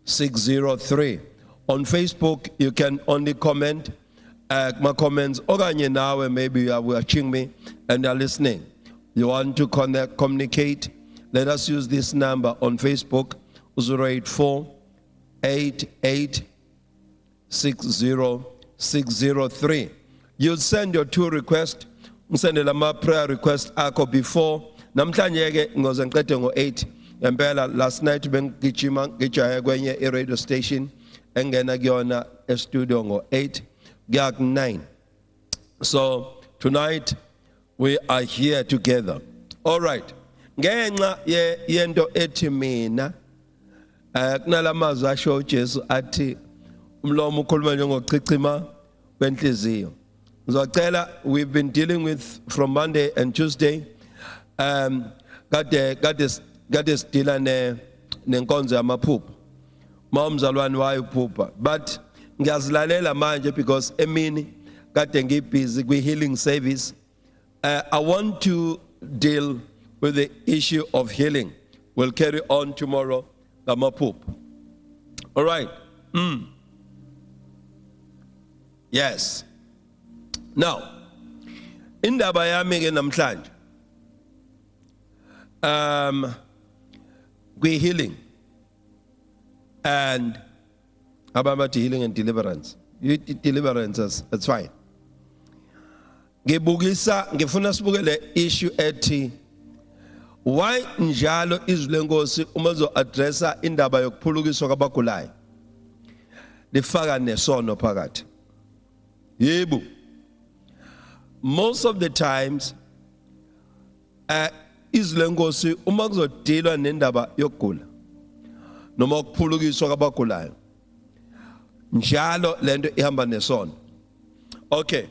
603. On Facebook, you can only comment. My comments, okanye nawe, maybe you are watching me and are listening. You want to communicate? Let us use this number on Facebook, 084-88-60603. You send your 2 requests. Send a prayer request ako before. Namhlanje ke ngoze ngiqede ngo-8. Ngempela last night bengigijima ngijahe kwenye radio station engena kuyona e-studio ngo-8 kuya ku-9. So tonight we are here together. All right. Ngenxa yento ethi mina kunalamazwi asho uJesu athi umlomo ukhuluma njengocicima kwenhliziyo. Ngizocela, we've been dealing with from Monday and Tuesday kade sidila nenkonzo yamaphupho. Umzalwane wayo uphupha, but ngiyazilalela manje because emini kade ngibusy kwi-healing service. I want to deal with the issue of healing. We'll carry on tomorrow, ngamaphupho. All right. Yes. Now, indaba yami ke namhlanje healing and about healing and deliverance. You deliverance, that's fine. Ngifuna sibukele issue ethi why njalo izwi lenkosi uma zo addressa indaba yokuphulukiswa kwabagulayo lifaka nesono phakathi. Yebo. Most of the times izwi lenkosi uma kuzodilwa nendaba yokugula noma ukuphulukiswa kwabagulayo njalo lento ihamba nesono. Okay.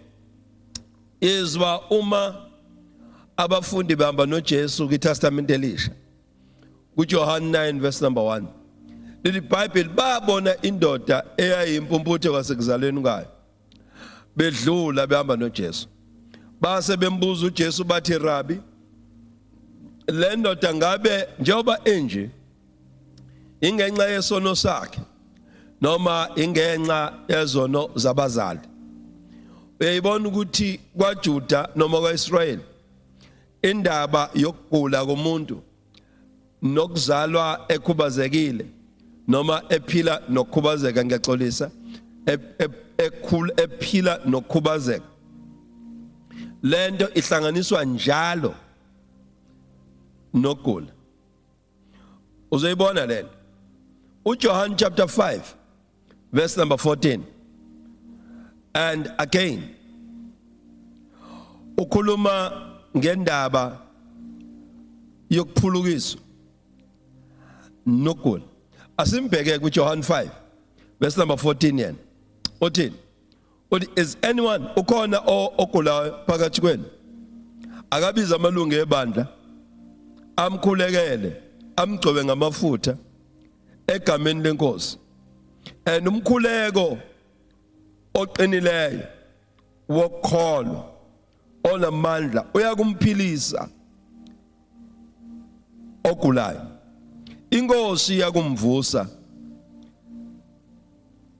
Izwa uma abafundi bahamba noJesu kwiTestament elisha kuJohn 9 verse number 1. Leli Bible babona indoda eyayimpumputhe kwasekuzalweni kwayo. Bedlula behamba noJesu. Base bembuza uJesu bathi, Rabbi, le ndoda ngabe njengoba enje ingenxa yesono sakhe noma ingenxa yezono zabazali? Uyayibona ukuthi kwaJuda noma kwaIsrayeli indaba yokugula komuntu nokuzalwa ekhubazekile noma ephila nokukhubazeka, ngiyaxolisa, ephila nokukhubazeka, lento ihlanganiswa njalo nokugula. Uzoyibona lento uJohn chapter 5 verse number 14. And again ukhuluma ngendaba yokuphulukiswa nokugula. Asimbheke kuJohn 5 verse number 14 yena uthini? Is anyone ukhona ogulayo phakathi kwenu? Akabiza amalungu ebandla amkhulekele amgcobe ngamafutha egameni lenkosi. And umkhuleko oqinileyo wokholo onamandla uyakumphilisa ogulayo. Inkosi yakumvusa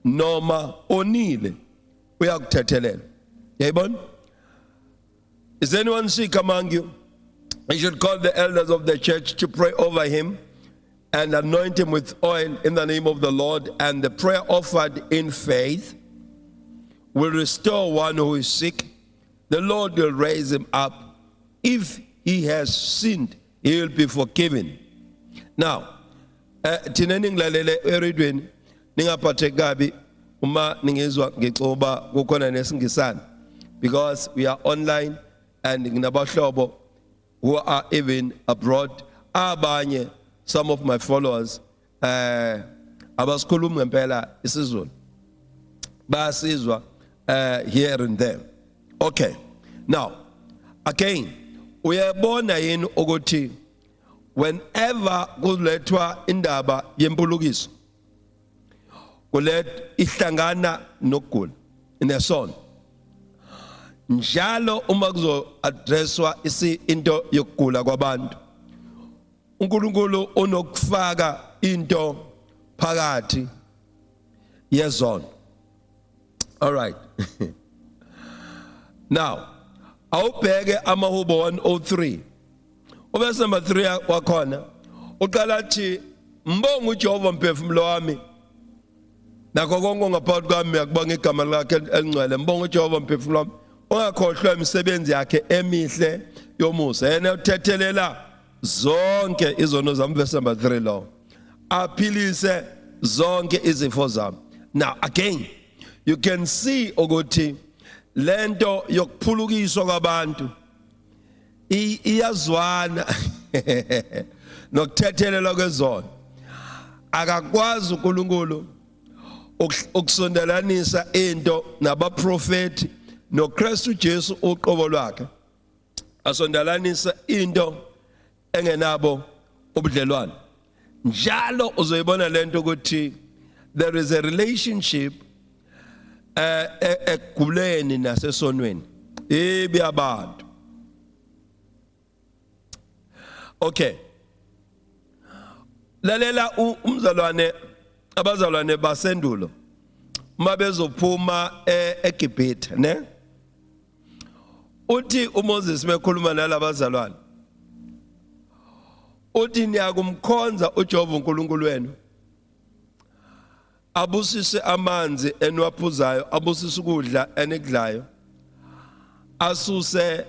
noma onile uyakuthethelela. Yayibona? Is anyone sick among you? You should call the elders of the church to pray over him and anoint him with oil in the name of the Lord, and the prayer offered in faith will restore one who is sick. The Lord will raise him up. If he has sinned, he will be forgiven. Now, thina ningilalele eredweni ningaphatheki kabi uma ningezwa ngixoba kukhona nesingisana, because we are online and nginabahlobo who are even abroad. Abanye, some of my followers abasikhuluma ngempela isiZulu basizwa here and there. Okay. Now, again, uyabona yini ukuthi whenever kulethwa indaba yempulukiso kulet ihlangana nokugula inesono. Njalo uma kuzo addresswa into yokugula kwabantu, uNkulunkulu unokufaka into phakathi yezondlo. All right. Now, awubheke amaHubo 103. Verse number 3 wakhona uqala athi mbonga uJehova mphefumulo wami nakho konke ngaphakathi kwami akubonga igama lakhe elingcwele. Mbonga uJehova mphefumulo wami, ungakhohlwa imisebenzi yakhe emihle yomusa, yena uthethelela zonke izono zami. Verse number 3 lo, aphilise zonke izifo zami. Now again, you can see ukuthi lento yokuphulukiswa kwabantu iyazwana nokuthethelelwa kwezono. Akakwazi uNkulunkulu ukusondelanisa into nabaprofeti noKristu Jesu uqobo lwakhe, asondelanisa into engenabo ubudlelwane. Njalo uzoyibona lento ukuthi there is a relationship ekuguleni nasesonweni abantu. Okay, lalela umzalwane, abazalwane basendulo mabezophuma eGibhithe, ne? Uthi uMoses bekhuluma nalabazalwane, uthi niyakumkhonza uJehova uNkulunkulu wenu, abusise amanzi enwaphuzayo, abusise ukudla enikudlayo, asuse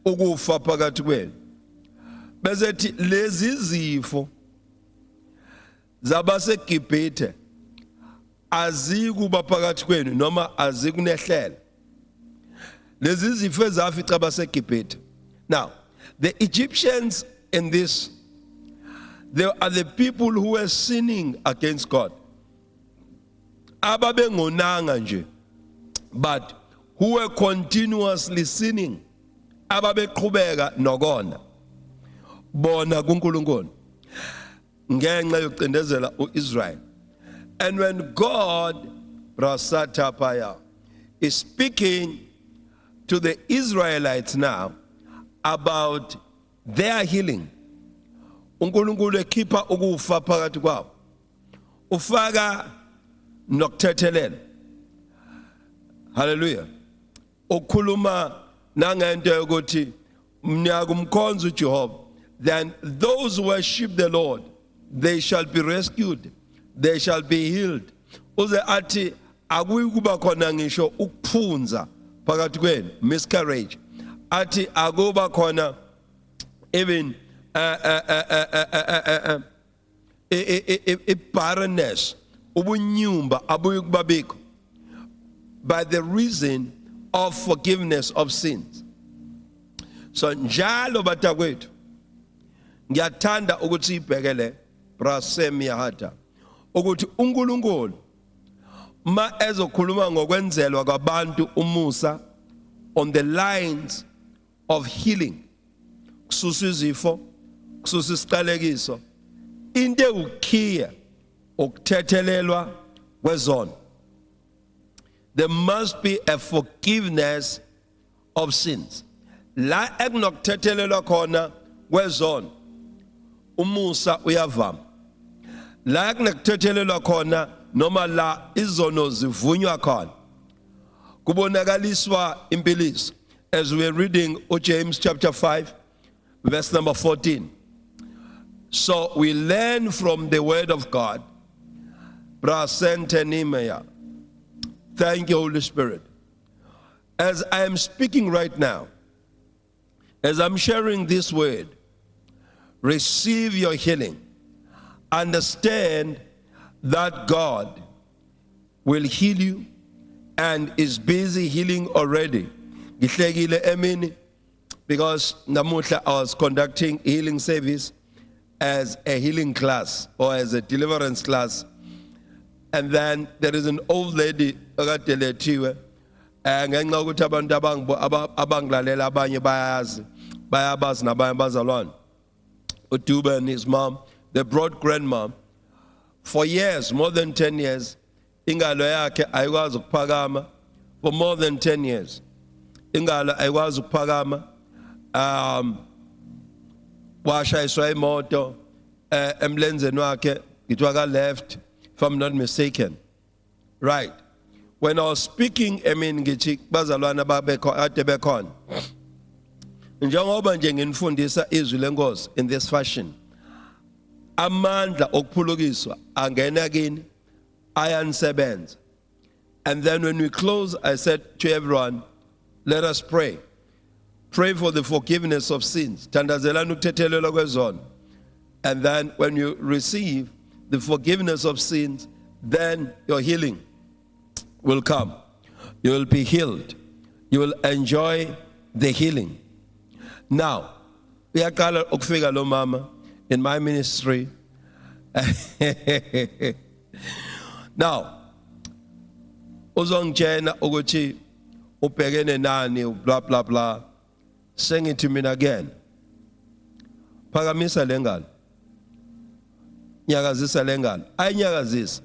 ukufa phakathi kwenu. Besethi lezi zifo zabaseGibhithe azikuba phakathi kwenu noma azikunehlela. Lezi zifo ezafica abaseGibhithe. Now, the Egyptians in this, they are the people who were sinning against God. Ababengonanga nje, but who were continuously sinning. Ababeqhubeka nokona bona kuNkulunkulu ngenxa yokucindezela uIsrael. And when God Rasatapaya is speaking to the Israelites now about their healing, uNkulunkulu ekhipha ukufa phakathi kwabo, ufaka nokuthethelela. Hallelujah. Ukhuluma nangento yokuthi niyakumkhonza uJehova, then those who worship the Lord, they shall be rescued, they shall be healed. Uze athi akuyikuba khona ngisho ukuphunza phakathi kwenu, miscarriage. Athi akuba khona even barrenness, ubunyumba abuyukubabikho, by the reason of forgiveness of sins. So njalo batakwethu ngiyathanda ukuthi ibhekele brasemia hata ukuthi uNkulunkulu ma ezokhuluma ngokwenzelwa kwabantu umusa on the lines of healing, kususa izifo, kususa isiqalekiso, into ukhiya ukuthethelelwa kwezono. There must be a forgiveness of sins. La ekunokuthethelelwa khona kwezono, umusa uyavama. La ekunokuthethelelwa khona noma la izono zivunywa khona, kubonakaliswa impiliso. As we are reading James chapter 5 verse number 14. So we learn from the word of God. Brasentenimaya. Thank you, Holy Spirit. As I am speaking right now, as I'm sharing this word, receive your healing. Understand that God will heal you and is busy healing already. Gihlekile emini, because namuhla I was conducting a healing service as a healing class or as a deliverance class. And then there is an old lady akadelethiwe ngenxa ukuthi abantu abangilalela abanye bayabazi nabanye bazalwane. Uduba and his mom, they brought grandmom for years, more than 10 years. Ingalo yakhe ayikwazi ukuphakama for more than 10 years. Ingalo ayikwazi ukuphakama, washayiswa imoto, emlenzeni wakhe ngithiwa ka left if I'm not mistaken. Right. When I was speaking, ngithi bazalwana ade bekhona. Njengoba nje nginifundisa izwi lenkosi in this fashion. Amandla okuphulukiswa angena kini ayanisebenza. And then when we close, I said to everyone, let us pray. Pray for the forgiveness of sins. Tandazelani ukuthethelelwa kwezono. And then when you receive the forgiveness of sins, then your healing will come. You will be healed. You will enjoy the healing. Now, uyaqala ukufika lo mama in my ministry. Now, uzongitshena ukuthi ubhekene nani blah blah blah. Sengithi mina again. Phakamisa lengalo. Nyakazisa lengalo. Ayinyakazisa.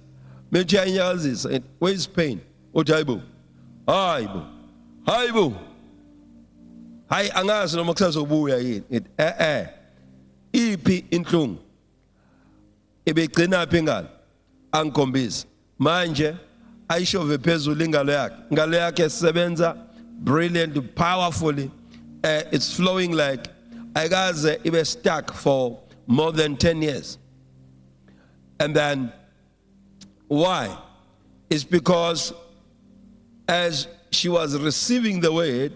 Methi ayinyakazisa. Where is pain? Uthi hayibo. Hayibo. Hayibo. Hayi angazi noma kusazobuya yini. Iphi inhlungu? Ibegcina phi ingalo? Angikhombisa. Manje ayishove phezulu ingalo yakhe. Ingalo yakhe isebenza brilliant, powerfully. It's flowing like ayikaze ibe stuck for more than 10 years. And then why? It's because as she was receiving the word,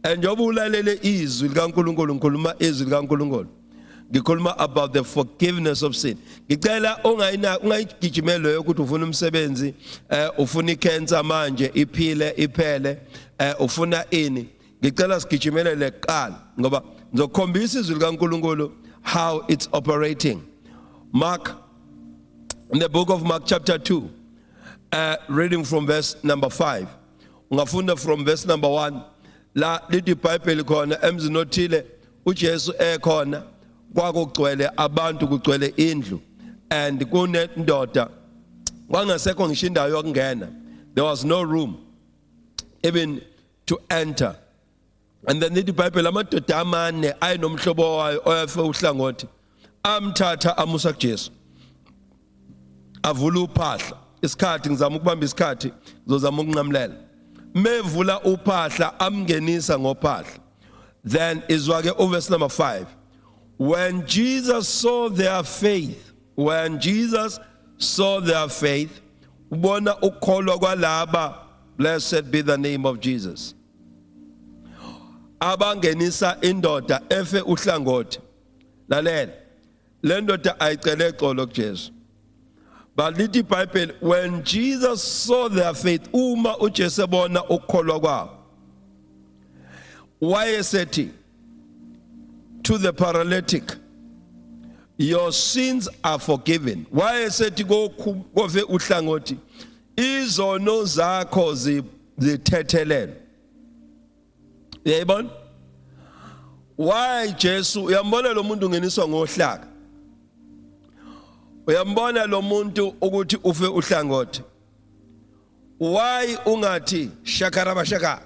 and njobulalele izwi likaNkulunkulu ngikhuluma izwi likaNkulunkulu. Ngikhuluma about the forgiveness of sin. Ngicela ungayigijimele ukuthi ufuna umsebenzi, ufuna icancer manje iphele, ufuna ini. Ngicela sigijimele leqala ngoba ngizokhombisa izwi likaNkulunkulu how it's operating. Mark, in the book of Mark chapter 2, reading from verse number 5. Ungafunda from verse number 1. La lithi iBhayibheli khona emzini othile uJesu ekhona kwakugcwele abantu kugcwele indlu and kunendoda wangasekho ngisho indawo yokungena. There was no room even to enter. And then lithi iBhayibheli amadoda amane ayinomhlobo wayo oyafe uhlangothi amthatha amusa kuJesu. Avula uphahla isikhathi ngizama ukubamba isikhathi ngizozama ukunqamlela. Mevula uphahla amngenisa ngophahla. Then izwake verse number 5. When Jesus saw their faith, ubona ukholwa kwalaba, blessed be the name of Jesus. Abangenisa indoda efe uhlangothi. Lalela. Le ndoda ayicele xolo kuJesu. But lithi iBhayibheli, when Jesus saw their faith, uma uJesu ebona ukholwa kwabo, wayesethi to the paralytic, your sins are forgiven. Wayesethi kofe uhlangothi, izono zakho zithethelelwe. Uyayibona? Why Jesu uyambona lo muntu ungeniswa ngohlaka? Uyambona lo muntu ukuthi ufe uhlangothi. Why ungathi shakaraba shaka?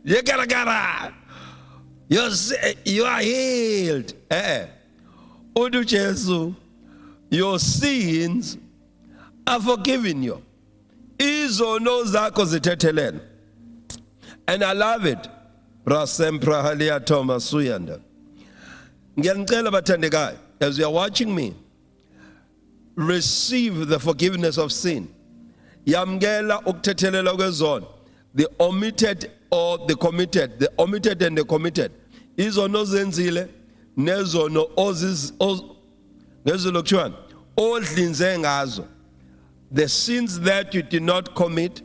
Yekaragara. You are healed. Udu Jesu, your sins are forgiven you. Izono zakho zithethelelwe. And I love it. Brasempra halia Thomas Suyanda. Ngiyanicela bathandekayo, as you are watching me, receive the forgiveness of sin. Yamgela ukuthethelelwa kwezono. The omitted or the committed. The omitted and the committed. Izono zenzile nezono ngezolo kuthiwani odlinze ngazo. The sins that you did not commit,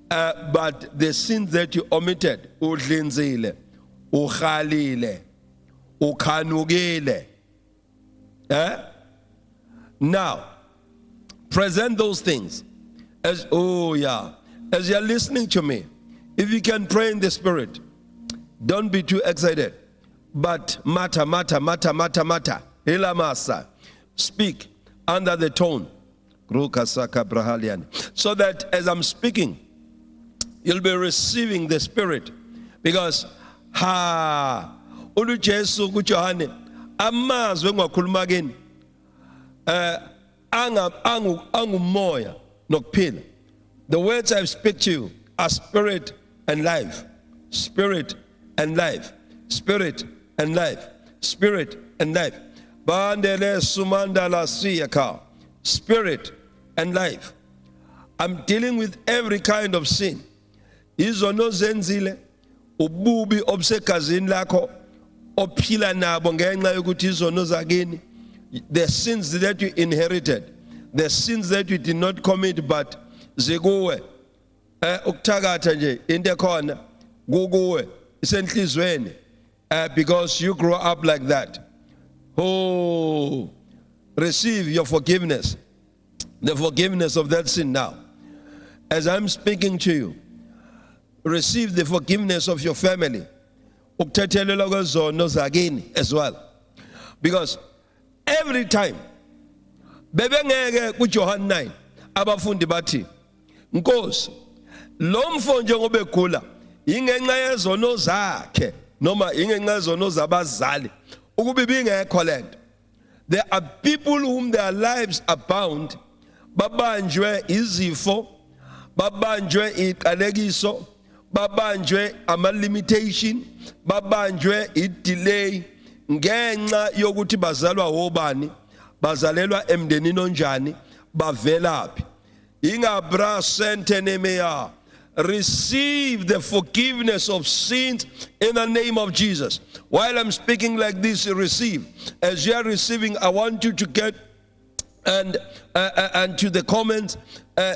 but the sins that you omitted, udlinzile, ukhalile, ukhanukile. Now, present those things as as you're listening to me. If you can pray in the spirit, don't be too excited, but mata. Elamasa, speak under the tone. So that as I'm speaking, you'll be receiving the spirit, because uJesu kuJohane amazwi engakhuluma kini angumoya nokuphila. The words I speak to you are spirit and life. Spirit and life. Spirit and life. Spirit and life. Bandele sumandala siyaka. Spirit and life. I'm dealing with every kind of sin. Izono zenzile, ububi obsekazini lakho, ophila nabo ngenxa yokuthi izono zakini. The sins that you inherited, the sins that you did not commit but zikuwe. Ukuthakatha nje into ekhona kukuwe isenhlizweni because you grow up like that. Oh, receive your forgiveness. The forgiveness of that sin now. As I'm speaking to you, receive the forgiveness of your family. Ukuthethelelwa kwezono zakini as well. Because every time bebengeke kuJohn 9 abafundi bathi Nkosi lo mfo njengoba egula ingenxa yezono zakhe noma ingenxa yezono zabazali ukuba bingekho lento. There are people whom their lives are bound, babanjwe izifo, babanjwe iqalekiso, babanjwe ama-limitation, babanjwe i-delay ngenxa yokuthi bazalwa wobani, bazalelwa emndenini onjani, bavelaphi. Ingabra sentenemeya. Receive the forgiveness of sins in the name of Jesus. While I'm speaking like this, receive. As you are receiving, I want you to get and to the comment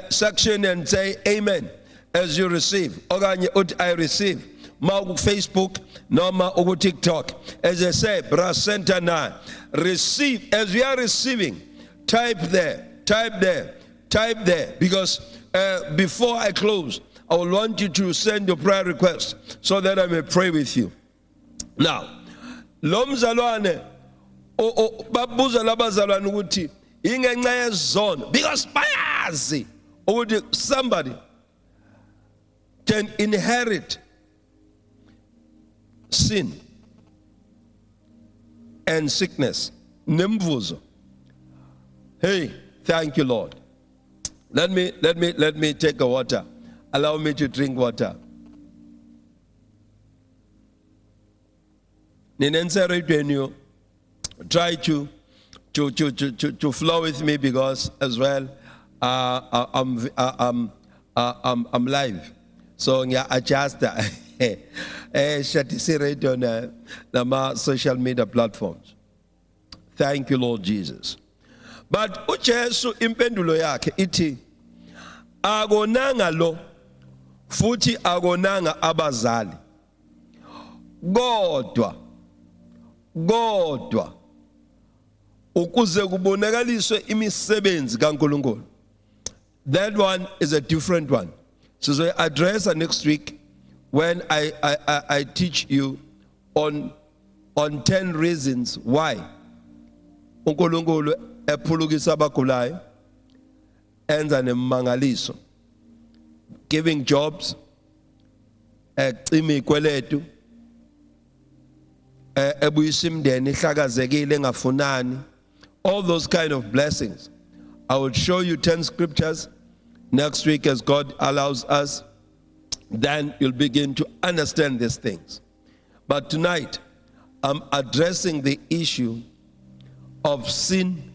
section and say amen as you receive. Okanye uthi I receive. Ma Facebook, noma uku TikTok. As I say, bra center na. Receive. As we are receiving, type there, type there, type there. Because before I close, I will want you to send your prayer request so that I may pray with you. Now, lo mzalwane babuza labazalwane ukuthi ingenxa yezono, because bayazi ukuthi somebody can inherit sin and sickness. Nemvuzo. Hey, thank you, Lord. Let me take a water. Allow me to drink water. Ninense, try to flow with me because as well I'm live. So yeah, adjust Shatisi radio on social media platforms. Thank you, Lord Jesus. But uJesu impendulo yakhe ithi akonanga lo futhi akonanga abazali kodwa ukuze kubonakaliswe imisebenzi kaNkulunkulu. That one is a different one. So I address next week when I teach you on 10 reasons why uNkulunkulu ephulukisa abagulayo enza nemangaliso, giving jobs, ecima ikweletu, ebuyisa imndeni ihlakazekile engafunani, all those kind of blessings. I will show you 10 scriptures next week as God allows us. Then you'll begin to understand these things. But tonight, I'm addressing the issue of sin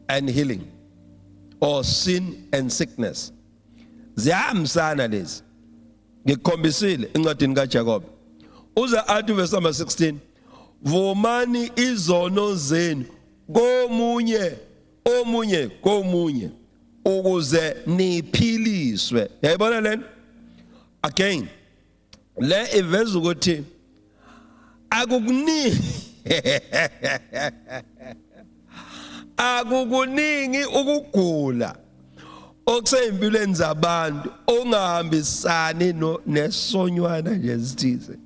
and healing, or sin and sickness. Ziyahambisana lezi. Ngikhombisile encwadini kaJakob. Uza athi verse number 16, vumani izono zenu komunye ukuze niphiliswe. Yayibona lento? Again, le iveza ukuthi akukuningi ukugula okusempilweni zabantu ongahambisani nesonywana nje esithize.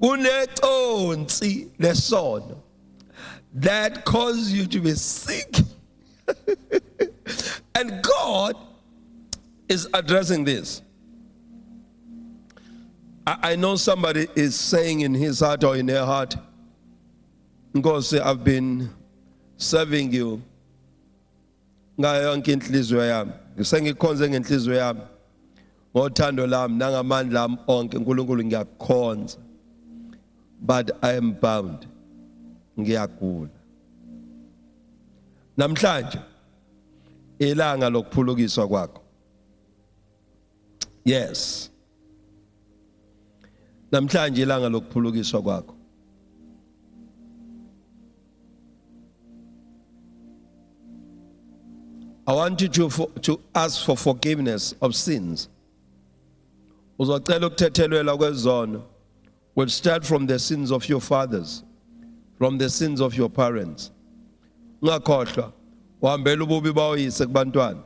Kuneconsi lesono that causes you to be sick. And God is addressing this. I know somebody is saying in his heart or in her heart, Nkosi, I've been serving you ngayo yonke inhliziyo yami. Ngisengikhonze ngenhliziyo yami. Ngothando lami nangamandla ami onke uNkulunkulu ngiyakukhonza. But I am bound. Ngiyagula. Namhlanje ilanga lokuphulukiswa kwakho. Yes. Namhlanje ilanga lokuphulukiswa kwakho. I want you to ask for forgiveness of sins. Uzocela ukuthethelelwa kwezono will start from the sins of your fathers, from the sins of your parents. Ungakhohlwa uhambela ububi bawoyise kubantwana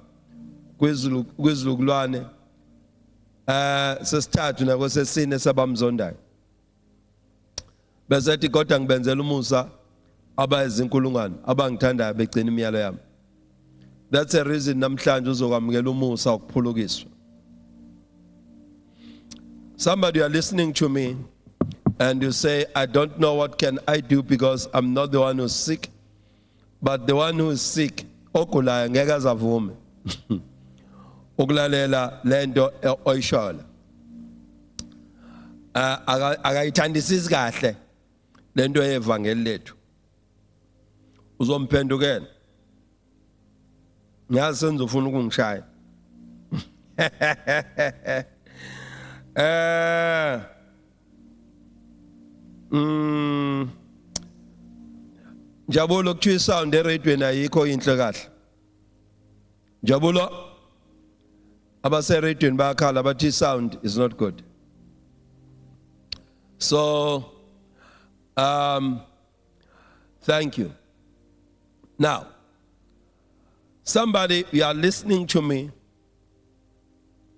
kwizizukulwane sesithathu nakwesesine sabamzondayo. Besethi kodwa ngibenzela umusa abayizinkulungwane abangithandayo begcina imiyalo yami. That's a reason namhlanje uzokwamukela umusa wokuphulukiswa. Somebody, you are listening to me and you say, I don't know what can I do because I'm not the one who's sick, but the one who is sick ogulayo ngeke azavume ukulalela lento oyishola. Akayithandisisi kahle lento yevangeli lethu. Uzomphendukela. Ngiyazi senze ufuna ukungishaya. Njabulo kuthiwa isound eradweni ayikho inhle kahle. Njabulo abaseradweni bayakhala bathi sound is not good. So thank you. Now, somebody, you are listening to me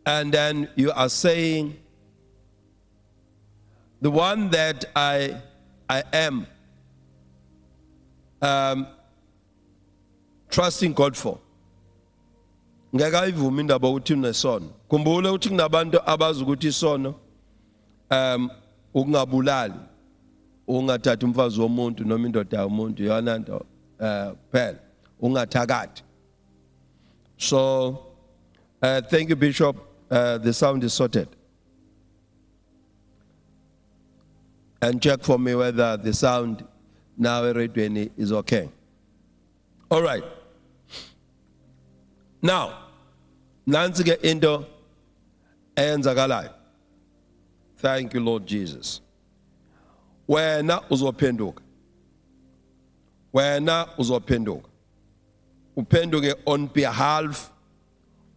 and then you are saying, the one that I am trusting God for. Ngekayivuma indaba ukuthi unesono. Khumbula ukuthi kunabantu abazi ukuthi isono ukungabulali, ungathatha umfazi womuntu noma indoda yomuntu yona nto phela, ungathakathi. So thank you, Bishop. The sound is sorted. And check for me whether the sound now eradweni is okay. All right. Now, nansi ke into eyenzakalayo. Thank you, Lord Jesus. Wena uzophenduka. Wena uzophenduka. Uphenduke on behalf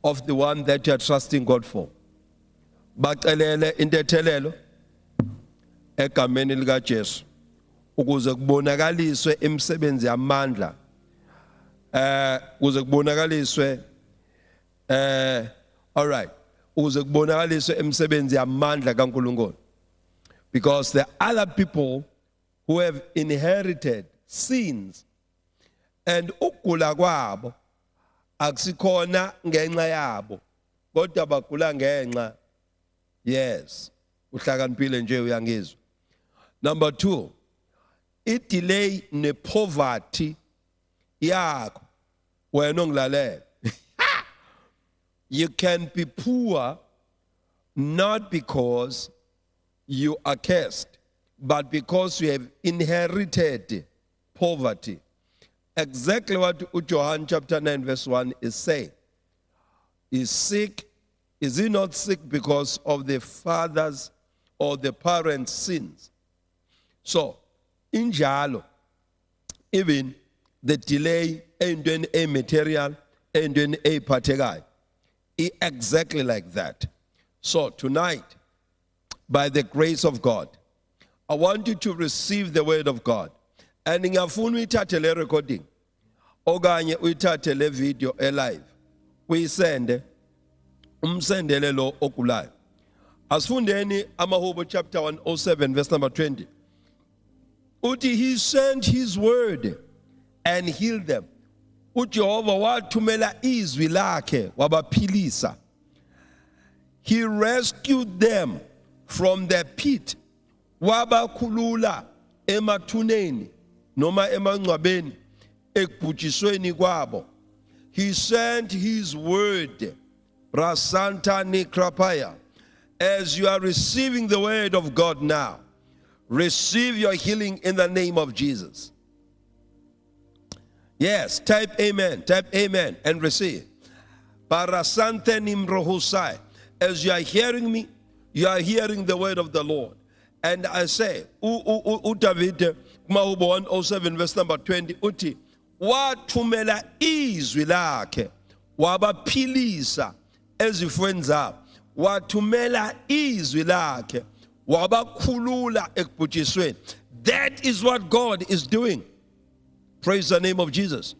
of the one that you are trusting God for. Bacelele intethelelo egameni lika Jesu ukuze kubonakaliswe imisebenzi yamandla ukuze kubonakaliswe all right ukuze kubonakaliswe imisebenzi yamandla kaNkulunkulu, because there are other people who have inherited sins and ukugula kwabo akusikhona ngenxa yabo kodwa bagula ngenxa. Yes, uhlakaniphile nje uyangizwa. Number 2, delay ne poverty yakho wena ongilalela. You can be poor not because you are cursed, but because you have inherited poverty. Exactly what John chapter 9 verse 1 is saying. Is sick, is he not sick because of the father's or the parents' sins? So, injalo, even the delay ending a material, ending a particular, is exactly like that. So tonight, by the grace of God, I want you to receive the word of God. And ngiyafuna uyithathe le recording okanye uyithathe le video live uyisende umsendele lo ogulayo. Asifundeni amaHubo chapter 107 verse number 20. Uthi he sent his word and healed them. uJehova wathumela izwi lakhe wabaphilisa. He rescued them from the pit, wabakhulula emathuneni noma emangcwabeni ekubhujisweni kwabo. He sent his word, Rasanta Nikrapaya. As you are receiving the word of God now, receive your healing in the name of Jesus. Yes, type amen and receive. Parasante nimrohusai. As you are hearing me, you are hearing the word of the Lord. And I say, David, Mahubo 107 verse number 20, uti, wathumela izwi lakhe, wabaphilisa ezifweni zabo. Wathumela izwi lakhe, wabakhulula ekubhujisweni. That is what God is doing. Praise the name of Jesus.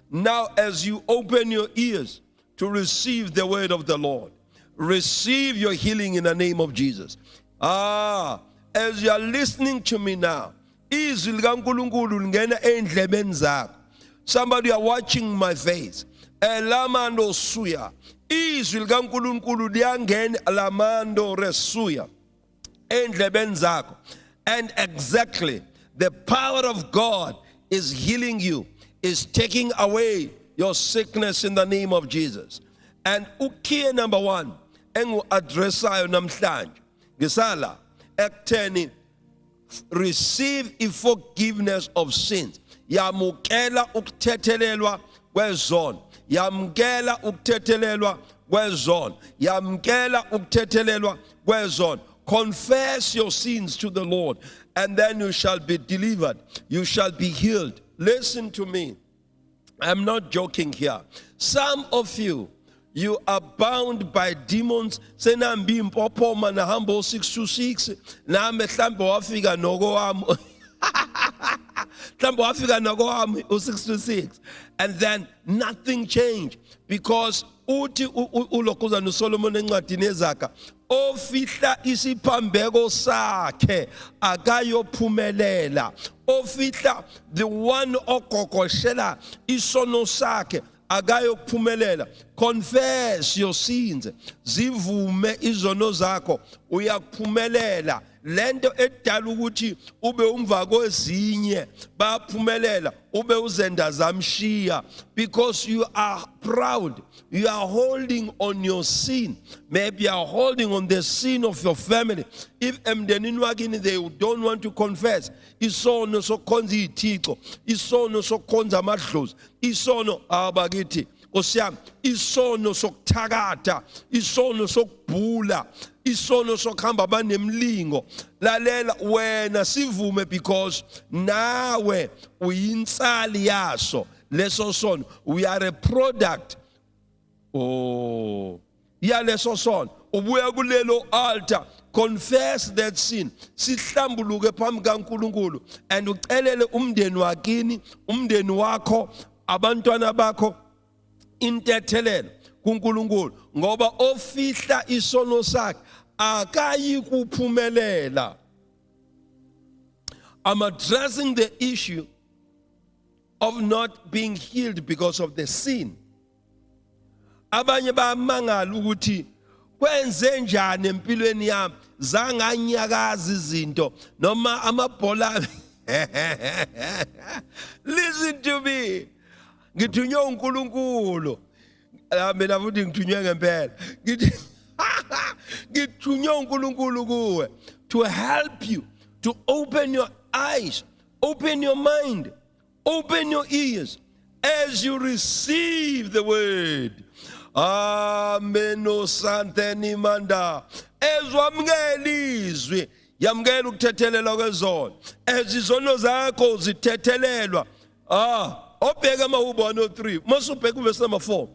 Now, as you open your ears to receive the word of the Lord, receive your healing in the name of Jesus. As you are listening to me now, izwi likaNkulunkulu lingena endlebeni zakho. Somebody are watching my face. Elamando suya. Izwi likaNkulunkulu liyangena lamando resuya endlebeni zakho. And exactly the power of God is healing you, is taking away your sickness in the name of Jesus. And ukhiye number 1 engu addressayo namhlanje ngisala ekutheni receive a forgiveness of sins. Yamukela ukuthethelelwa kwezono. Yamukela ukuthethelelwa kwezono. Yamukela ukuthethelelwa kwezono. Confess your sins to the Lord, and then you shall be delivered. You shall be healed. Listen to me. I'm not joking here. Some of you, you are bound by demons. Senambi mpopo manahambo 626. Na mehlambo wafika nogo wami. Mhlambo wafika nogo wami 626. And then nothing changed because uthi ulokuza no Solomon encwadini ezakha ofihla isiphambeko sakhe akayophumelela. Ofihla the one ogogoshela isono sakhe akayophumelela. Confess your sins. Zivume izono zakho uyaphumelela. Lento edala ukuthi ube umva kwezinye baphumelela ube uzenda zamshiya because you are proud. You are holding on your sin. Maybe you are holding on the sin of your family. If emdenini wakini they don't want to confess, isono sokhonza izithixo, isono sokhonza amadlozi, isono abakithi osiyami, isono sokuthakatha, isono sokubhula, isono sokuhamba banemlingo. Lalela wena sivume because nawe uyinsali yaso leso sono. We are a product ya leso sono. Ubuya kulelo altar, confess that sin. Sihlambuluke phambi kaNkulunkulu and ucelele umndeni wakini, umndeni wakho, abantwana bakho intethelelo kuNkulunkulu ngoba ofihla isono sakhe akayi kuphumelela. I'm addressing the issue of not being healed because of the sin. Abanye bayamangala ukuthi kwenze njani empilweni yami zanganyakaza izinto noma amabhola. Listen to me. Ngithunywe uNkulunkulu. Mina futhi ngithunywe ngempela. Ngithunywe uNkulunkulu kuwe to help you to open your eyes, open your mind, open your ears as you receive the word. Ameno santeni manda. Ezwamukela izwi, yamukela ukuthethelelwa kwezono. Ezizono zakho zithethelelwa. Obheka Mahubo 103. Masubheka uverse number 4.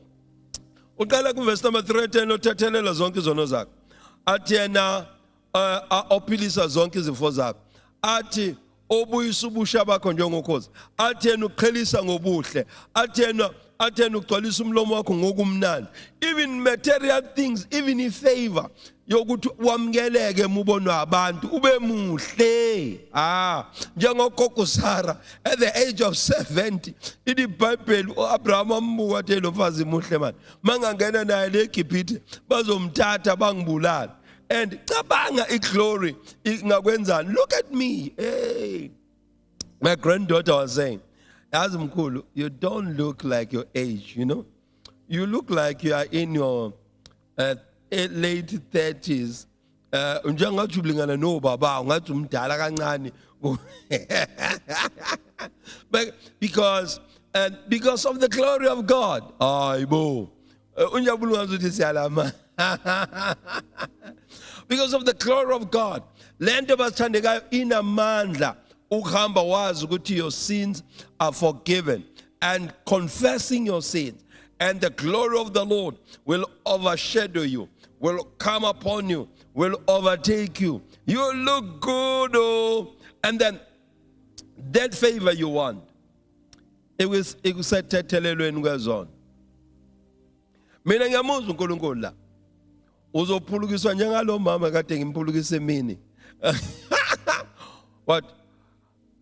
Uqala kuverse number 3 10 uthethelela zonke izono zakho. Athi yena ophilisa zonke izifo zakho. Athi obuyisa ubusha bakho njengokhozi. Athi yena uqhelisa ngobuhle. Athi yena ugcwalisa umlomo wakho ngokumnandi. Even material things, even in favor yokuthi wamukeleke umbono wabantu ube muhle. Njengogogo Sarah at the age of 70 in Bible uAbraham ambuka athi lo mfazi muhle manje. Mangangena naye leGibhithe bazomthatha bangibulala. And cabanga iglory ingakwenzani. Look at me. Hey. My granddaughter was saying, Azimkhulu, you don't look like your age, you know. You look like you are in your late 30s. Unjangathi ulingana no baba, ungathi umdala kancane. But because of the glory of God. Aibo. Because of the glory of God. Lento bathandekayo inamandla ukuhamba wazi ukuthi your sins are forgiven and confessing your sins, and the glory of the Lord will overshadow you, will come upon you, will overtake you. You look good, oh. And then that favor you want, it was ikusethethelelweni kwezona. Mina ngiyamuzwa uNkulunkulu la. Uzophulukiswa njengalo mama kade ngimphulukise mini. What?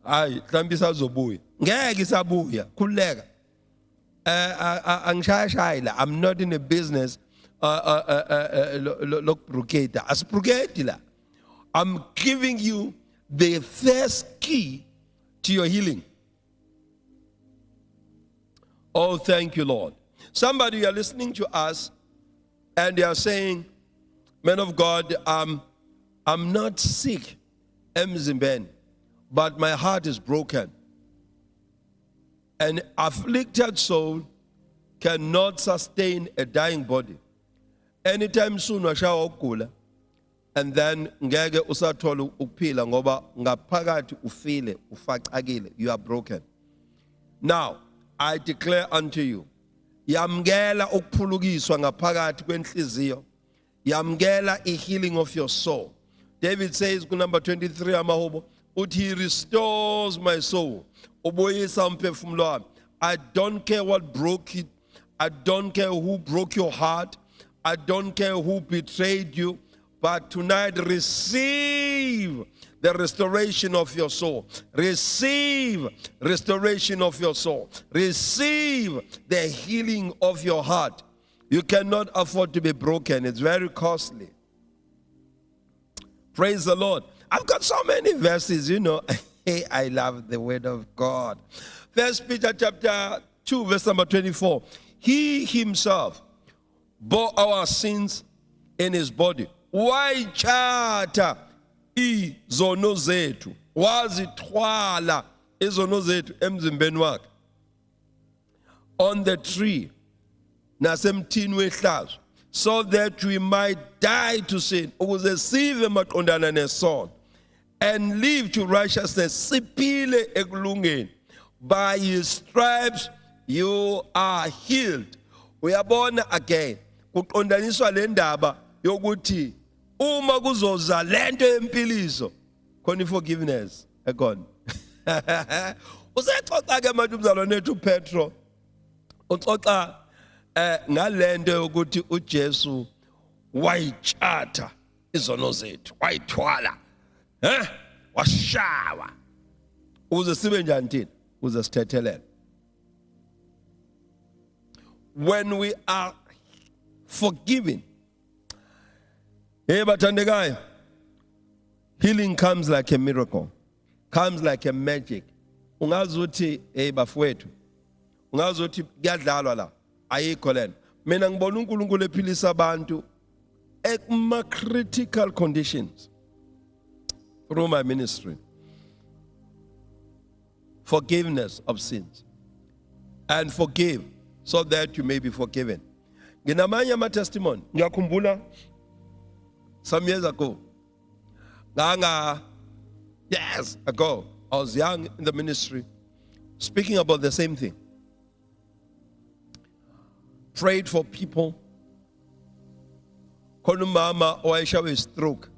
Hayi, mhlambi sazobuya. Ngeke isabuya, khuleka. Angishayashayila. I'm not in a business lokbruketa. Asbruketi la. I'm giving you the first key to your healing. Oh, thank you, Lord. Somebody, you are listening to us and they are saying, man of God, I'm not sick, emzimbeni, but my heart is broken. An afflicted soul cannot sustain a dying body. Anytime soon washawa ukugula, and then ngeke usathola ukuphila ngoba ngaphakathi ufile ufaqakile, you are broken. Now I declare unto you, yamkela ukuphulukiswa ngaphakathi kwenhliziyo, yamkela healing of your soul. David says number 23 amahubo, uthi he restores my soul, ubuyisa umphefumulo wami. I don't care what broke it, I don't care who broke your heart, I don't care who betrayed you, but tonight receive the restoration of your soul. Receive restoration of your soul. Receive the healing of your heart. You cannot afford to be broken. It's very costly. Praise the Lord. I've got so many verses, you know. Hey, I love the word of God. 1 Peter chapter 2, verse number 24. He himself bore our sins in his body. Wayithatha izono zethu, wazithwala izono zethu emzimbeni wakhe on the tree nasemthini wehlazo, so that we might die to sin, ukuze sive maqondana nesono, and live to righteousness, siphile ekulungeni. By his stripes you are healed. Uyabona again, kuqondaniswa le ndaba yokuthi uma kuzoza lento yempiliso khona forgiveness ekhona. Usexoxa ke manje umzalwane wethu Petro uxoxa ngalento yokuthi uJesu wayithatha izono zethu, wayithwala, washawa uze sibe njani thina, uze sithethelele. When we are forgiven, bathandekayo, healing comes like a miracle, comes like a magic. Ungazi uthi bafowethu, ungazi uthi kuyadlalwa la, ayikho lena. Mina ngibona uNkulunkulu ephilisa abantu ekuma critical conditions through my ministry. Forgiveness of sins. And forgive so that you may be forgiven. Nginamanye ama testimony. Ngiyakhumbula some years ago, years ago, I was young in the ministry, speaking about the same thing. Prayed for people. Khona umama owayeshawe stroke.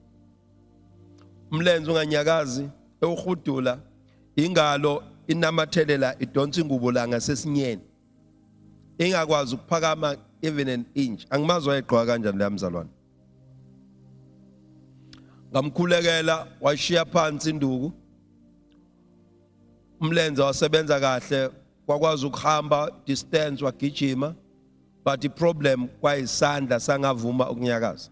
Umlenze unganyakazi, ewuhudula, ingalo inamathelela idonsa ingubo la ngasesinyeni. Ingakwazi ukuphakama even an inch. Angimazi wayegqoka kanjani la mzalwane. Ngamkhulekela washiya phansi induku. Umlenze wasebenza kahle, kwakwazi ukuhamba distance wagijima, but the problem kwayisandla sangavuma ukunyakaza.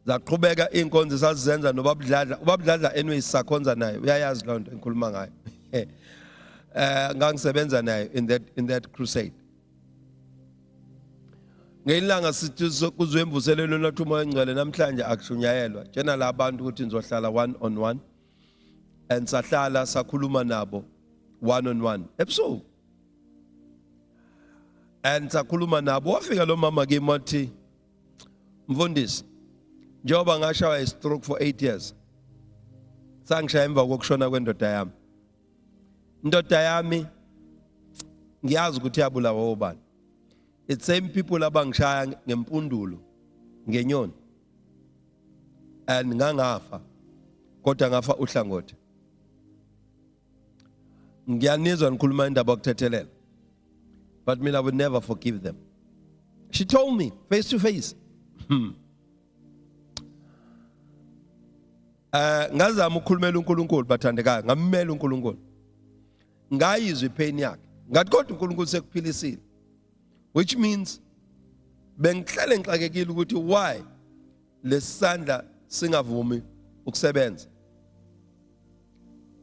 zaqhubeka inkonzo sazizenza nobabudladla ubabudladla anyway sakhonza naye uyayazi lonto engikhuluma ngayo ngangisebenza naye in that crusade ngelanga sithi kuzwe imvuselelo lathi umoya engcwele namhlanje akushunyayelwa tshena la abantu ukuthi nizohlala one on one and sahlala sakhuluma nabo one on one ebusuku and sakhuluma nabo wafika lo mama kimi wathi mfundisi njengoba ngashawa i-stroke for 8 years sangishaya emva kokushona kwendoda yami indoda yami ngiyazi ukuthi yabulawa obani it's same people abangishaya ngempundulo ngenyoni and ngangafa kodwa ngafa uhlangothi ngiyanizwa nikhuluma indaba yokuthethelela but mina I would never forgive them. She told me face to face ngazama ukukhulumela uNkulunkulu bathandekayo ngamela uNkulunkulu ngayizwe ipain yakhe ngathi kodwa uNkulunkulu sekuphilisile which means bengihlale ngixakekile ukuthi why lesandla singavumi ukusebenza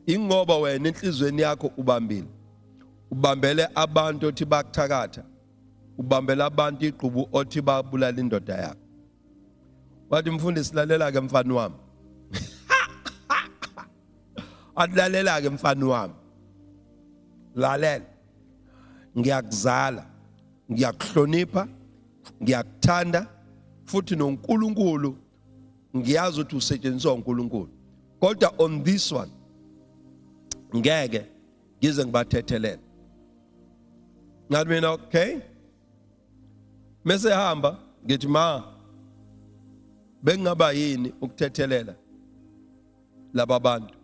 ingoba wena enhlizweni yakho ubambile ubambele abantu othi bakuthakatha ubambele abantu iqhubu othi babulala indoda yakho wathi mfundisi lalela ke mfana wami adlalela ke mfana wami lalela ngiyakuzala ngiyakuhlonipha ngiyakuthanda futhi noNkulunkulu ngiyazi ukuthi usetshenziswa uNkulunkulu kodwa on this one ngeke ngize ngibathethelele ngathi mina okay mase hamba ngithi ma bengaba yini ukuthethelela laba bantu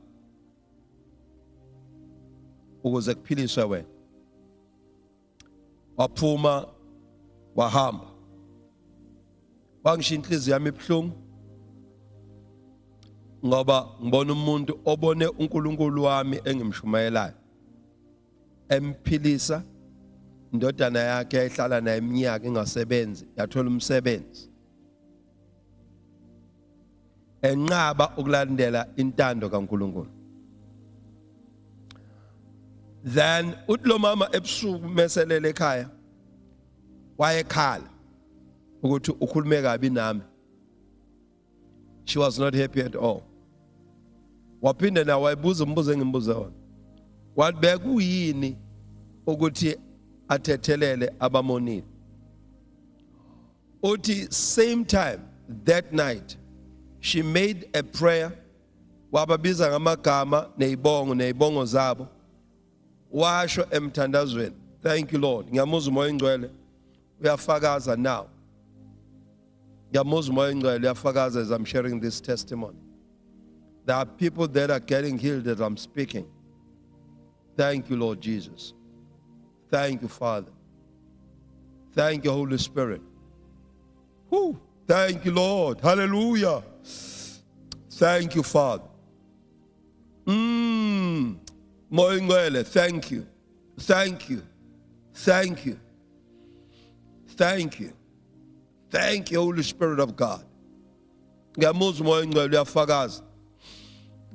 ukuze kuphiliswe wena waphuma wahamba wangishiya inhliziyo yami ebuhlungu ngoba ngibona umuntu obone uNkulunkulu wami engimshumayelayo emphilisa indodana yakhe ehlala naye iminyaka engasebenzi yathola umsebenzi enqaba ukulandela intando kaNkulunkulu then uthi lo mama ebusuku meselele ekhaya wayekhala ukuthi ukhulume kabi nami she was not happy at all waphinde na wayibuza umbuzo engimbuza wona wathi bekuyini ukuthi athethelele abamonile uthi same time that night she made a prayer wababiza ngamagama nezibongo zabo washo emthandazweni thank you Lord ngiyamuzwa umoya engcwele uyafakaza now ngiyamuzwa umoya engcwele uyafakaza as I'm sharing this testimony. There are people that are getting healed as I'm speaking. Thank you, Lord Jesus. Thank you, Father. Thank you, Holy Spirit. Whew. Thank you, Lord. Hallelujah. Thank you, Father. Moingwele, thank you. Thank you. Thank you. Thank you. Thank you, Holy Spirit of God. Ngiyamuzwa moingwele uyafakaza.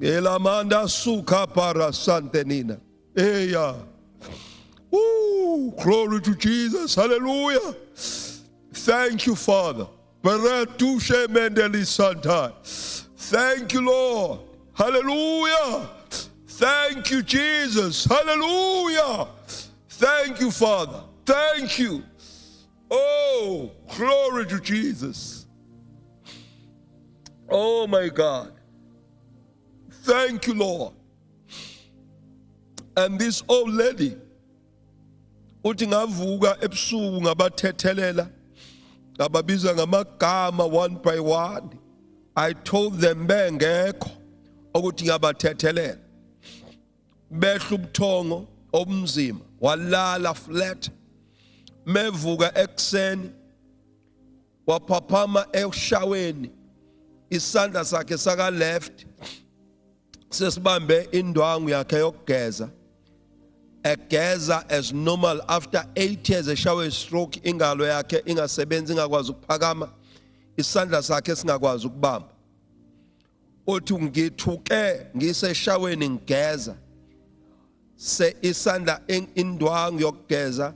Elamanda suka para santenina. Eya. Ooh, glory to Jesus. Hallelujah. Thank you, Father. Paratushe mendeli santa. Thank you, Lord. Hallelujah. Thank you, Jesus. Hallelujah. Thank you, Father. Thank you. Oh, glory to Jesus. Oh, my God. Thank you, Lord. And this old lady, uthi ngavuka ebusuku ngabathethelela, ngababiza ngamagama one by one. I told them bengekho ukuthi ngabathethelela. Behla ubuthongo obunzima, walala flat. Mevuka ekseni, waphaphama eshaweni, isandla sakhe saka left sesibambe indwangu yakhe yokugeza. Egeza as normal after 8 years eshawe stroke ingalo yakhe ingasebenzi ingakwazi ukuphakama isandla sakhe singakwazi ukubamba. Uthi ngithuke ngiseshaweni ngigeza se isandla indwangu yokugeza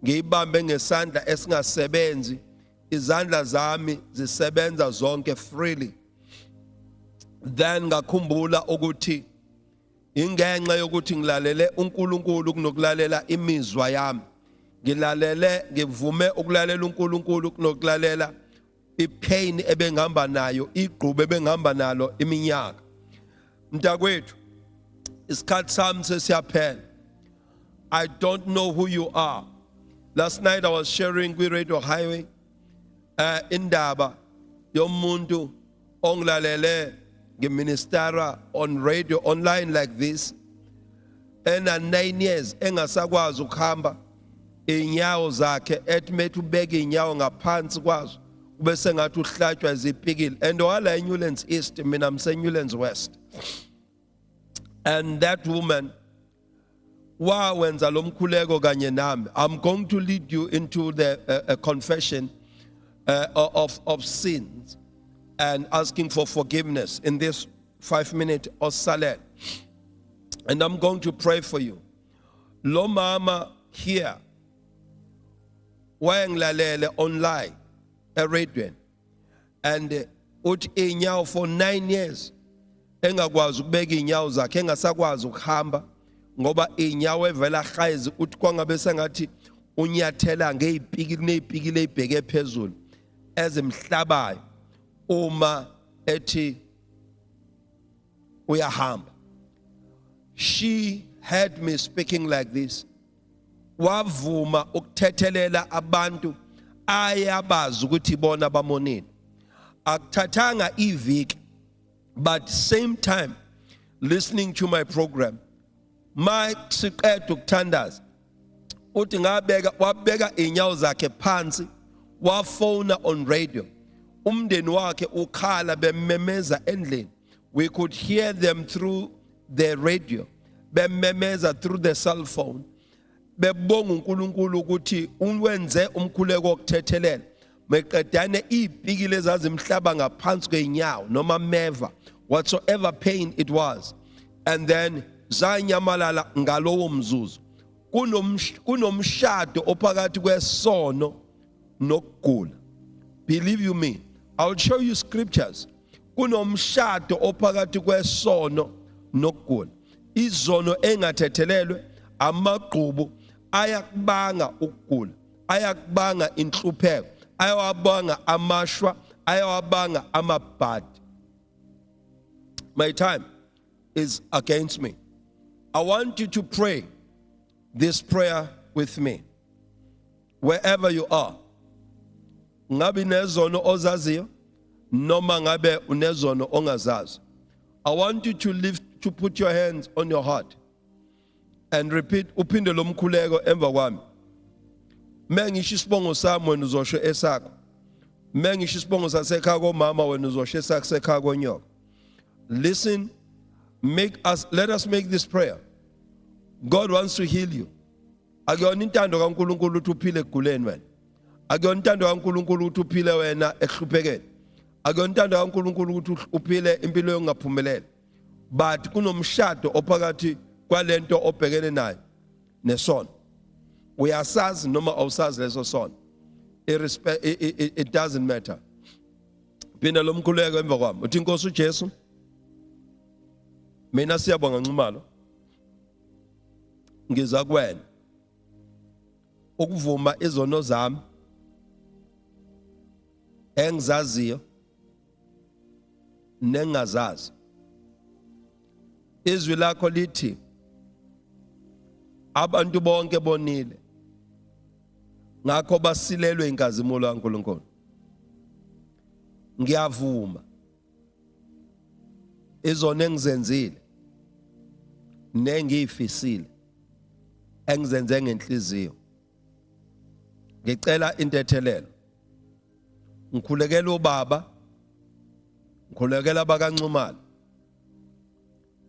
ngiyibambe ngesandla esingasebenzi, izandla zami zisebenza zonke freely. Then ngakhumbula ukuthi ingenxa yokuthi ngilalele uNkulunkulu kunokulalela imizwa yami, ngivume ukulalela uNkulunkulu kunokulalela ipain ebengihamba nayo, igqubu ebengihamba nalo iminyaka. Mntakwethu, isikhathi sami sesiyaphela. I don't know who you are. Last night I was sharing with Radio Highway indaba yomuntu ongilalele ngiministera on radio online like this, ena 9 years engasakwazi ukuhamba, inyawo zakhe ethi methu ubeke inyawo ngaphansi kwazo kube sengathi uhlatswa izipikile. And wala eNewlands East, mina mseNewlands West. And that woman wawenza lo mkhuleko kanye nami. I'm going to lead you into the confession of sins and asking for forgiveness in this 5-minute or salad. And I'm going to pray for you. Lo mama here wayengilalele online radio, and uthi inyawo for 9 years engakwazi ukubeka inyawo zakhe, engasakwazi ukuhamba ngoba inyawo evela khayezi, uthi kwangabe sengathi unyathela ngezipikile ibheke phezulu ezimhlabayo uma ethi uyahamba. She heard me speaking like this. Wavuma ukuthethelela abantu ayabazi ukuthi bona bamonini. Akuthathanga iviki, but same time listening to my program, my siqeda ukuthandaza uthi wabeka inyawo zakhe phansi, wafona on radio, umndeni wakhe ukhala bemmemeza endlini. We could hear them through the radio, bemmemeza through the cell phone, bebonga uNkulunkulu ukuthi uwenze umkhuleko wokuthethelela. Meqedane ibhikile zazimhlaba ngaphansi kwenyawo noma meva, whatsoever pain it was, and then zanyamalala ngalowo mzuzu. Kunomshado ophakathi kwesono nokugula. Believe you me, I'll show you scriptures. Kunomshado ophakathi kwesono nokugula. Izono engathethelelwe, amaqhubu ayakubanga ukugula, ayakubanga inhlupheko, ayawabanga amashwa, ayawabanga amabhadi. My time is against me. I want you to pray this prayer with me. Wherever you are. Ngabe nezono ozaziyo noma ngabe unezono ongazazi. I want you to put your hands on your heart and repeat uphinde lo mkhuleko emva kwami. Mengisho isibongo sami wena uzosho esakho. Mengisho isibongo sasekhaya komama wena uzosho esakho sekhaya konyoka. Listen, let us make this prayer. God wants to heal you. Akuyona intando kaNkulunkulu ukuthi uphile eguleni wena. Akuyona intando kaNkulunkulu ukuthi uphile wena ehluphekeni. Akuyona intando kaNkulunkulu ukuthi uphile impilo yongaphumeleli. But kunomshado ophakathi kwalento obhekene nayo nesono. Uyasazi noma awusazi leso sono. It doesn't matter. Phina lo mkhuleko emva kwami. Uthi Nkosi uJesu, mina siyabonga nxumalo. Ngiza kuwena ukuvuma izono zami engizaziyo nengazazi. Izwi lakho lithi abantu bonke bonile ngakho basilelwe inkazimulo kaNkulunkulu. Ngiyavuma izono engizenzile nengiyifisile engizenze ngenhliziyo. Ngicela intethelelo. Ngikhulekela ubaba, ngikhulekela abakaNxumalo,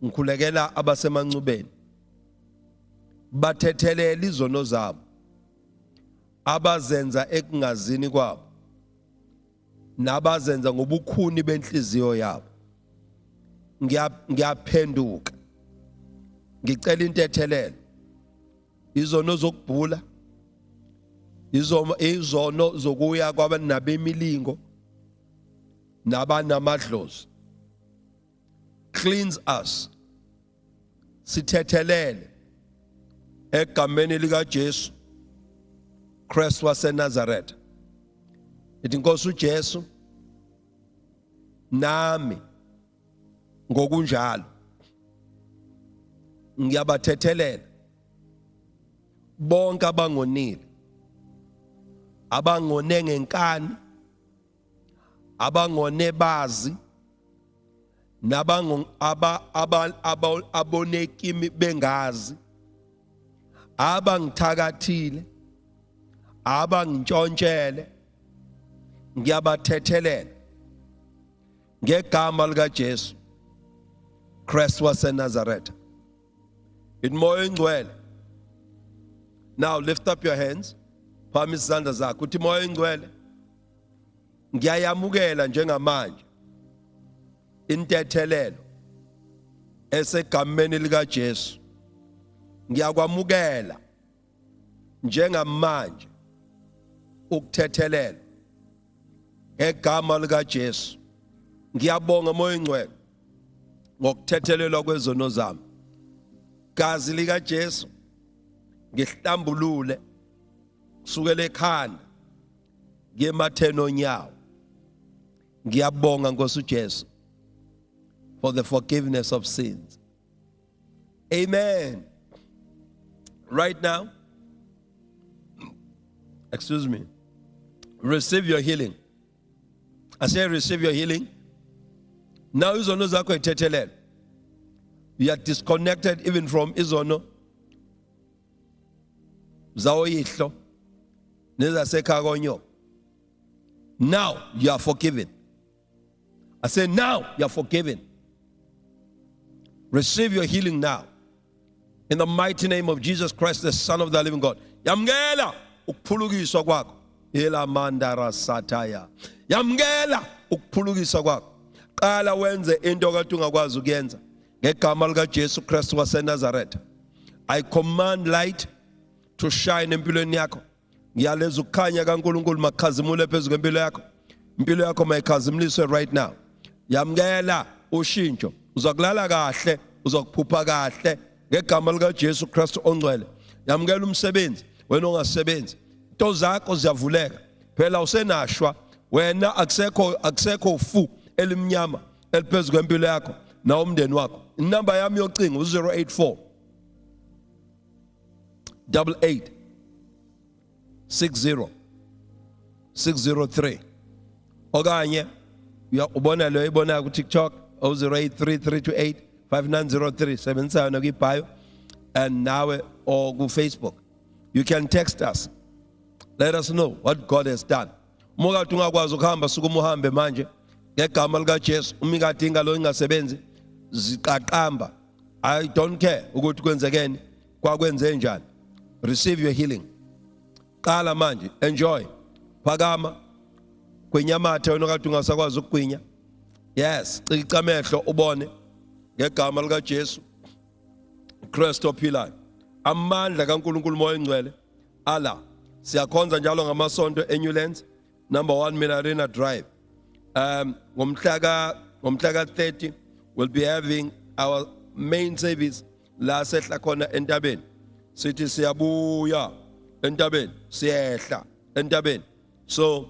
ngikhulekela abasemancubeni, bathethelela izono zabo abazenza ekungazini kwabo. nabazenza ngobukhuni benhliziyo yabo. Ngiyaphenduka ngicela intethelelo. Izono zokubhula, izono zokuya kwabanabemilingo nabanamadlozi. Cleanse us. Sithethelele egameni lika Jesu Christ waseNazaretha. Ithi Nkosi uJesu, nami ngokunjalo ngiyabathethelela bonke abangonile, abangone ngenkani, abangone bazi, abonekimi bengazi, abangithakathile, abangintshontshelele, ngiyabathethelela ngegama lika Jesu Christ waseNazaretha. Moya ingcwele. Now lift up your hands. Phamisa izandla zakho uthi moya ingcwele, ngiyayamukela njengamanje intethelelo esegameni lika Jesu. Ngiyakwamukela njengamanje ukuthethelela egama lika Jesu. Ngiyabonga moya ingcwele ngokuthethelelwa kwezono zami. Gazi lika Jesu ngihlambulule kusukela ekhanda ngiye ematheni onyawo. Ngiyabonga Nkosi uJesu for the forgiveness of sins. Amen. Right now, excuse me, receive your healing. I say receive your healing. Now izono zakho ithethelele. You are disconnected even from izono zawoyihlo nezasekhaya konyoka. Now you are forgiven. I say now you are forgiven. Receive your healing now. In the mighty name of Jesus Christ, the Son of the living God. Yamgela ukuphulukiswa kwakho. Ela mandara sataya. Yamgela ukuphulukiswa kwakho. Qala wenze into okade ungakwazi ukuyenza. Ngegama lika Jesu Christ waseNazaretha. I command light to shine empilweni yakho. Ngiyaleza ukukhanya kaNkulunkulu makhazimule phezulu kwempilo yakho. Impilo yakho mayikhazimuliswe right now. Yamgela ushintsho. Uzokulala kahle, uzokuphupha kahle ngegama lika Jesu Christ ongcwele. Yamgela umsebenzi wena ongasebenzi. Into zakho ziyavuleka. Phela usenashwa, wena akusekho ufu elimnyama eliphezulu kwempilo yakho na umndeni wakho. Inamba yami yocingo 084 88 60 603. Okanye ubona lo ibona ku TikTok 08332859037 sebenzisana kwibhayo and nawe or ku Facebook. You can text us. Let us know what God has done. Umokade ungakwazi ukuhamba suku uhambe manje ngegama lika Jesu. Umikadinga lo ingasebenzi ziqaqamba. I don't care ukuthi kwenzekeni kwakwenze njani. Receive your healing. Qala manje, enjoy. Phakama kwenyamathe wena okade ungasakwazi ukugwinya. Yes, cica amehlo ubone ngegama lika Jesu Kristu ophilayo. Amandla kaNkulunkulu moya ingcwele ala siyakhonza njalo ngamasonto eNewlands number 1 Milarena Drive. Ngomhla ka 30 we'll be having our main service la sehla khona entabeni. Sithi siyabuya entabeni, siyehla entabeni. So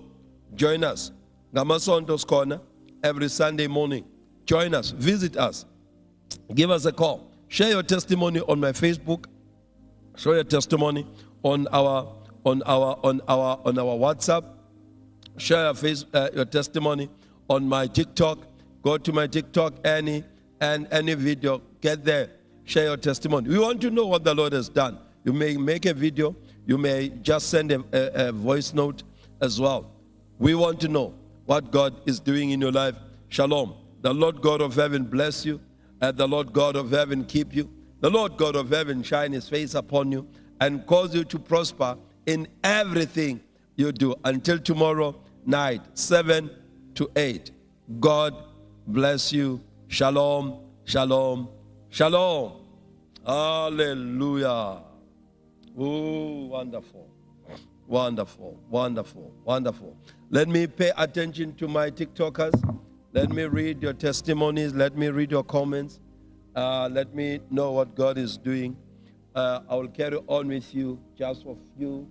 join us. Ngamasonto sikhona every Sunday morning. Join us, visit us. Give us a call. Share your testimony on my Facebook. Share your testimony on our WhatsApp. Share your testimony on my TikTok. Go to my TikTok, any video. Get there. Share your testimony. We want to know what the Lord has done. You may make a video. You may just send a voice note as well. We want to know what God is doing in your life. Shalom. The Lord God of heaven bless you. And the Lord God of heaven keep you. The Lord God of heaven shine his face upon you and cause you to prosper in everything you do. Until tomorrow night, 7 to 8. God bless you. Shalom, shalom, shalom. Hallelujah. Oh, wonderful. Wonderful, wonderful, wonderful. Let me pay attention to my TikTokers. Let me read your testimonies. Let me read your comments. Let me know what God is doing. I will carry on with you just for few